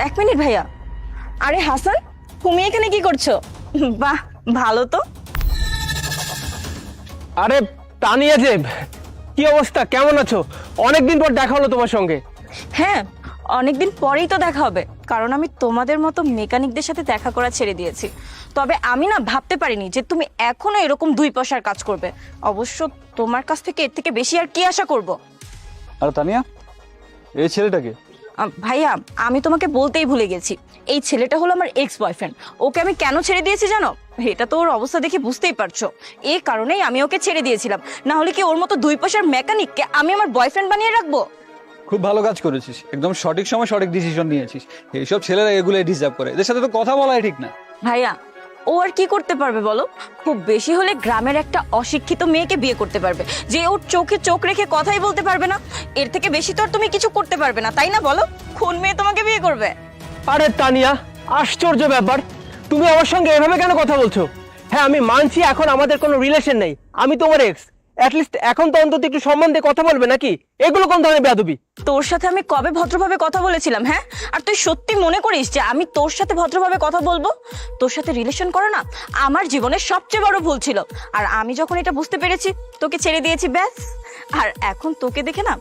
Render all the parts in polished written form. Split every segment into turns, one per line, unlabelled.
এক মিনিট ভাইয়া। আরে হাসান, তুমি এখানে কি করছো? বাহ, ভালো তো।
আরে তানিয়া যে, কি অবস্থা, কেমন আছো? অনেকদিন পর দেখা হলো তোমার সঙ্গে।
হ্যাঁ, অনেকদিন পরেই তো দেখা হবে, কারণ আমি তোমাদের মতো মেকানিকদের সাথে দেখা করা ছেড়ে দিয়েছি। তবে আমি না ভাবতে পারিনি যে তুমি এখনো এরকম দুই পয়সার কাজ করবে। অবশ্য তোমার কাছ থেকে এর থেকে বেশি আর কি আশা করব।
আরে তানিয়া, এই ছেলেটাকে?
ভাইয়া, আমি তোমাকে বলতেই ভুলে গেছি, এই ছেলেটা হলো আমার এক্স বয়ফ্রেন্ড। ওকে আমি কেন ছেড়ে দিয়েছি জানো? এটা তো ওর অবস্থা দেখে বুঝতেই পারছো। এই কারণেই আমি ওকে ছেড়ে দিয়েছিলাম, না হলে কি ওর মতো দুই পয়সার মেকানিককে আমি আমার বয়ফ্রেন্ড বানিয়ে রাখবো?
খুব ভালো কাজ করেছিস, একদম সঠিক সময় সঠিক ডিসিশন নিয়েছিস। এইসব ছেলেরা এগুলোই ডিজার্ভ করে, এদের সাথে তো কথা বলাই ঠিক না।
ভাইয়া, ও আর কি করতে পারবে বলো? খুব বেশি হলে গ্রামের একটা অশিক্ষিত মেয়েকে বিয়ে করতে পারবে, যে ওর চোখে চোখ রেখে কথাই বলতে পারবে না। এর থেকে বেশি তো আর তুমি কিছু করতে পারবে না, তাই না বলো? কোন মেয়ে তোমাকে বিয়ে করবে?
আরে তানিয়া, আশ্চর্য ব্যাপার, তুমি আমার সঙ্গে এভাবে কেন কথা বলছো? হ্যাঁ, আমি মানছি এখন আমাদের কোনো রিলেশন নেই, আমি তোমার এক্স। অ্যাটলিস্ট এখন তো অন্তত একটু সম্মান দিয়ে কথা বলবে নাকি? এগুলো কোন ধরনের বেয়াদবি?
তোর সাথে আমি কবে ভদ্রভাবে কথা বলেছিলাম? হ্যাঁ, আর তুই সত্যি মনে করিস যে আমি তোর সাথে ভদ্রভাবে কথা বলবো? তোর সাথে রিলেশন করা না আমার জীবনের সবচেয়ে বড় ভুল ছিল। আর আমি যখন এটা বুঝতে পেরেছি, তোকে ছেড়ে দিয়েছি, ব্যাস। আর এখন তোকে দেখে না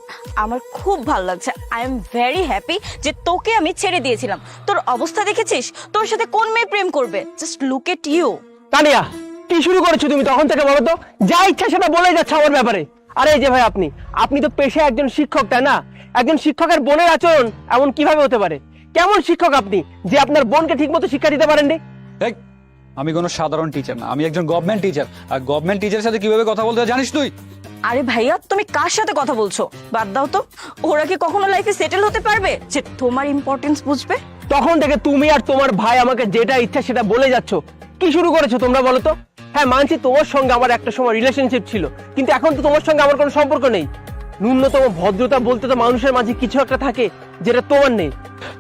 আমার খুব ভালো লাগছে। আই এম ভেরি হ্যাপি যে তোকে আমি ছেড়ে দিয়েছিলাম। তোর অবস্থা দেখেছিস? তোর সাথে কোন মেয়ে প্রেম করবে? Just look at you.
Tania, কি শুরু করেছো তুমি তখন থেকে? বলো তো, যা ইচ্ছা সেটা বলে যাচ্ছে আমার ব্যাপারে। আরে এই যে ভাই, আপনি তো পেশায় একজন শিক্ষক, তাই না? একজন শিক্ষকের বোনের আচরণ এমন কিভাবে হতে পারে? কেমন শিক্ষক আপনি যে আপনার বোনকে ঠিকমতো শিক্ষা দিতে পারেননি?
এই, আমি কোনো সাধারণ টিচার না, আমি একজন গভর্নমেন্ট টিচার। আর গভর্নমেন্ট টিচারের সাথে কিভাবে কথা বলতে হয় জানিস তুই?
আরে ভাইয়া, তুমি কার সাথে কথা বলছো? বাদ দাও তো। ওরা কি কখনো লাইফে সেটেল হতে পারবে যে তোমার ইম্পর্টেন্স বুঝবে?
তখন থেকে তুমি আর তোমার ভাই আমাকে যেটা ইচ্ছা সেটা বলে যাচ্ছ। কি শুরু করেছো তোমরা বলো তো? হ্যাঁ, মানছি তোমার সঙ্গে আমার একটা সময় রিলেশনশিপ ছিল, কিন্তু এখন তো তোমার সঙ্গে আমার কোনো সম্পর্ক নেই। ন্যূনতম ভদ্রতা বলতে তো মানুষের মাঝে কিছু একটা থাকে, যেটা তোমার নেই।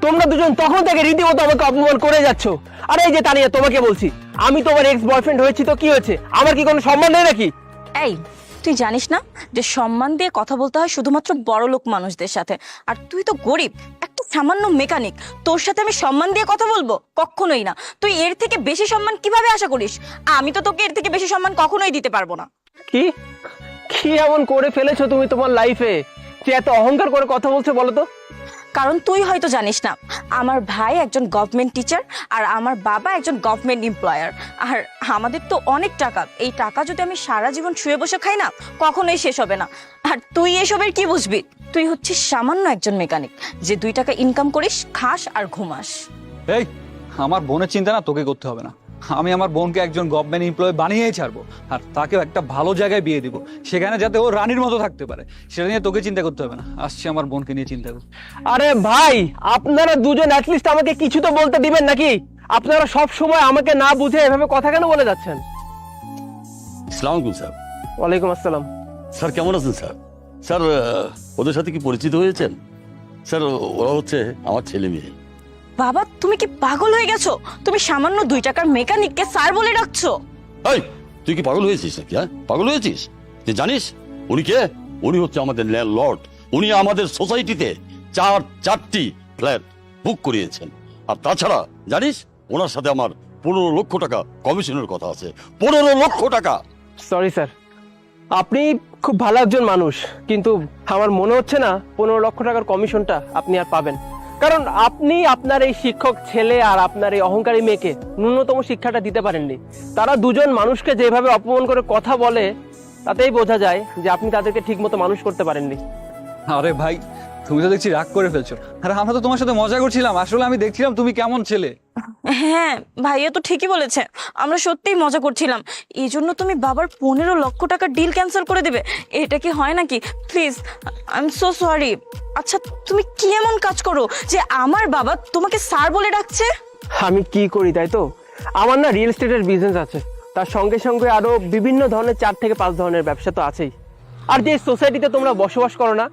তোমরা দুজন তখন থেকে রীতিমতো আমাকে অপমান করে যাচ্ছ। আর এই যে তানিয়া, তোমাকে বলছি, আমি তোমার এক্স বয়ফ্রেন্ড হয়েছি তো কি হয়েছে? আমার কি কোনো সম্মান নেই নাকি?
এই, তুই জানিস না যে সম্মান দিয়ে কথা বলতে হয় শুধুমাত্র বড়লোক মানুষদের সাথে? আর তুই তো গরিব, একটা সামান্য মেকানিক, তোর সাথে আমি সম্মান দিয়ে কথা বলবো? কখনোই না। তুই এর থেকে বেশি সম্মান কিভাবে আশা করিস? আমি তো তোকে এর থেকে বেশি সম্মান কখনোই দিতে পারবো না।
কি কি এমন করে ফেলেছো তুমি তোমার লাইফে যে এত অহংকার করে কথা বলছো বলো তো?
কারণ তুই হয়তো জানিস না, আমার ভাই একজন গভর্নমেন্ট টিচার আর আমার বাবা একজন গভর্নমেন্ট এমপ্লয়ার। আর আমাদের তো অনেক টাকা, এই টাকা যদি আমি সারা জীবন শুয়ে বসে খাই না, কখনোই শেষ হবে না। আর তুই এসবের কি বুঝবি? তুই হচ্ছিস সামান্য একজন মেকানিক, যে 2 টাকা ইনকাম করিস, খাস আর ঘুমাস।
এই, আমার বোনের চিন্তা না তোকে করতে হবে না। আমি আমার বোনকে একজন গভর্নমেন্ট এমপ্লয়ি বানিয়েই ছাড়বো, আর তাকে একটা ভালো জায়গায় বিয়ে দিব, সেখানে যাতে ও রানীর মতো থাকতে পারে। সেটা নিয়ে তোকে চিন্তা করতে হবে না। আসছে আমার বোনকে নিয়ে চিন্তা কর।
আরে ভাই, আপনারা দুজন অ্যাটলিস্ট আমাকে কিছু তো বলতে দিবেন নাকি? আপনারা সব সময় আমাকে না বুঝে এভাবে কথা কেন বলে যাচ্ছেন?
আসসালামু আলাইকুম স্যার।
ওয়ালাইকুম আসসালাম।
স্যার কেমন আছেন স্যার? স্যার ওদের সাথে কি পরিচিত হয়েছেন? স্যার ওরা হচ্ছে আমার ছেলে মেয়ে।
বাবা, তুমি কি পাগল হয়ে গেছো? তুমি সামান্য 2 টাকার মেকানিককে স্যার বলে ডাকছো?
এই, তুই কি পাগল হয়েছিস নাকি? হ্যাঁ, পাগল হয়েছিস? তুই জানিস উনি কে? উনি হচ্ছে আমাদের ল্যান্ডলর্ড। উনি আমাদের সোসাইটিতে 4টি ফ্ল্যাট বুক করিয়েছেন। আর তাছাড়া জানিস ওনার সাথে আমার 15 লক্ষ টাকা কমিশনের কথা আছে। 15 লক্ষ টাকা।
সরি স্যার, আপনি খুব ভালো একজন মানুষ, কিন্তু আমার মনে হচ্ছে না 15 লক্ষ টাকার কমিশনটা আপনি আর পাবেন। কারণ আপনি আপনার এই শিক্ষক ছেলে আর আপনার এই অহংকারী মেয়েকে ন্যূনতম শিক্ষাটা দিতে পারেননি। তারা দুজন মানুষকে যেভাবে অপমান করে কথা বলে, তাতেই বোঝা যায় যে আপনি তাদেরকে ঠিকমতো মানুষ করতে পারেননি।
আরে ভাই, তুমি তো দেখছি রাগ করে ফেলছো। আরে আমরা তো তোমার সাথে মজা করছিলাম, আসলে আমি দেখছিলাম তুমি কেমন ছেলে।
হ্যাঁ, ভাইয়া তো ঠিকই বলেছে, আমরা সত্যিই মজা করছিলাম। এই জন্য তুমি বাবার 15 লক্ষ টাকার ডিল ক্যান্সেল করে দেবে? এটা কি হয় নাকি? Please, I am so sorry. আচ্ছা, তুমি কি এমন কাজ করো যে আমার বাবা তোমাকে স্যার বলে ডাকছে?
আমি কি করি তাই তো? আমার না রিয়েল এস্টেটের বিজনেস আছে, তার সঙ্গে সঙ্গে আরো বিভিন্ন ধরনের 4 থেকে 5 ধরনের ব্যবসা তো আছেই। আর যে সোসাইটিতে তোমরা বসবাস করো না,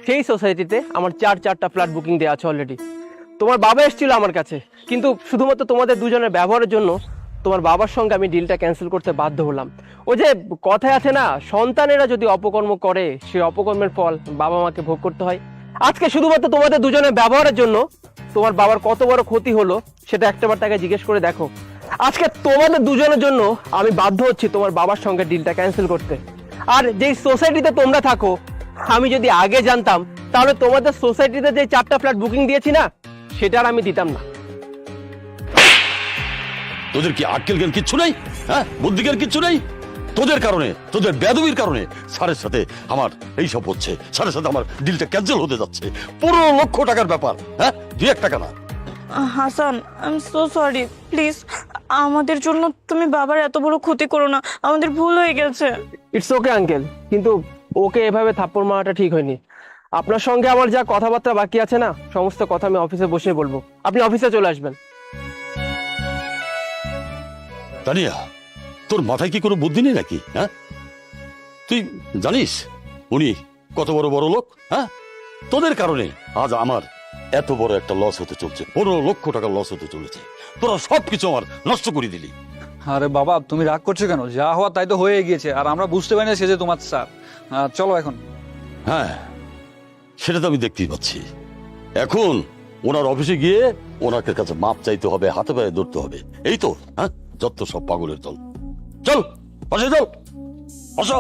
সেই সোসাইটিতে আমার 4টা ফ্ল্যাট বুকিং দেওয়া আছে অলরেডি। তোমার বাবা এসেছিল আমার কাছে, কিন্তু শুধুমাত্র তোমাদের দুজনের ব্যবহারের জন্য তোমার বাবার সঙ্গে আমি ডিলটা ক্যান্সেল করতে বাধ্য হলাম। ও যে কথায় আছে না, সন্তানেরা যদি অপকর্ম করে সেই অপকর্মের ফল বাবা মাকে ভোগ করতে হয়। আজকে শুধুমাত্র তোমাদের দুজনের ব্যবহারের জন্য তোমার বাবার কত বড় ক্ষতি হলো সেটা একটাবার তাকে জিজ্ঞেস করে দেখো। আজকে তোমাদের দুজনের জন্য আমি বাধ্য হচ্ছি তোমার বাবার সঙ্গে ডিলটা ক্যান্সেল করতে। আর যেই সোসাইটিতে তোমরা থাকো, আমি যদি আগে জানতাম তাহলে তোমাদের সোসাইটিতে যে 4টা ফ্ল্যাট বুকিং দিয়েছি না, সেটা আর আমি দিতাম না।
তোদের কি আক্কেল জ্ঞান কিচ্ছু নেই? হ্যাঁ, বুদ্ধি জ্ঞান কিচ্ছু নেই? তোদের কারণে, তোদের বেয়াদবির কারণে স্যারের সাথে আমার এইসব হচ্ছে। স্যারের সাথে আমার ডিলটা ক্যান্সেল হতে যাচ্ছে। 15 লক্ষ টাকার ব্যাপার। হ্যাঁ, 2-1 টাকা না।
Hasan, I am so sorry, please আমাদের জন্য তুমি বাবার এত বড় ক্ষতি করো না, আমাদের ভুল হয়ে গেছে।
ইটস ওকে আঙ্কেল, কিন্তু ওকে এভাবে থাপ্পড় মারাটা ঠিক হয়নি। আপনার সঙ্গে আমার যা কথাবার্তা বাকি আছে না, সমস্ত কথা আমি অফিসে বসে বলবো। আপনি অফিসে চলে আসবেন।
তানিয়া, তোর মাথায় কি কোনো বুদ্ধি নেই নাকি? হ্যাঁ, তুই জানিস উনি কত বড় বড় লোক? হ্যাঁ, তোদের কারণে আজ আমার এত বড় একটা লস হতে চলছে। 15 লক্ষ টাকার লস হতে চলেছে। তোরা সবকিছু আমার নষ্ট করে দিলি।
আরে বাবা, তুমি রাগ করছো কেন? যা হওয়া তাই তো হয়ে গিয়েছে, আর আমরা বুঝতে পারি না সে যে তোমার স্যার। চলো এখন।
হ্যাঁ, সেটা তো আমি দেখতেই পাচ্ছি। এখন ওনার অফিসে গিয়ে ওনাকে কাছে মাপ চাইতে হবে, হাতে পায়ে ধরতে হবে। এই তো। হ্যাঁ, যত সব পাগলের দল। চল পাশে চল, আসো।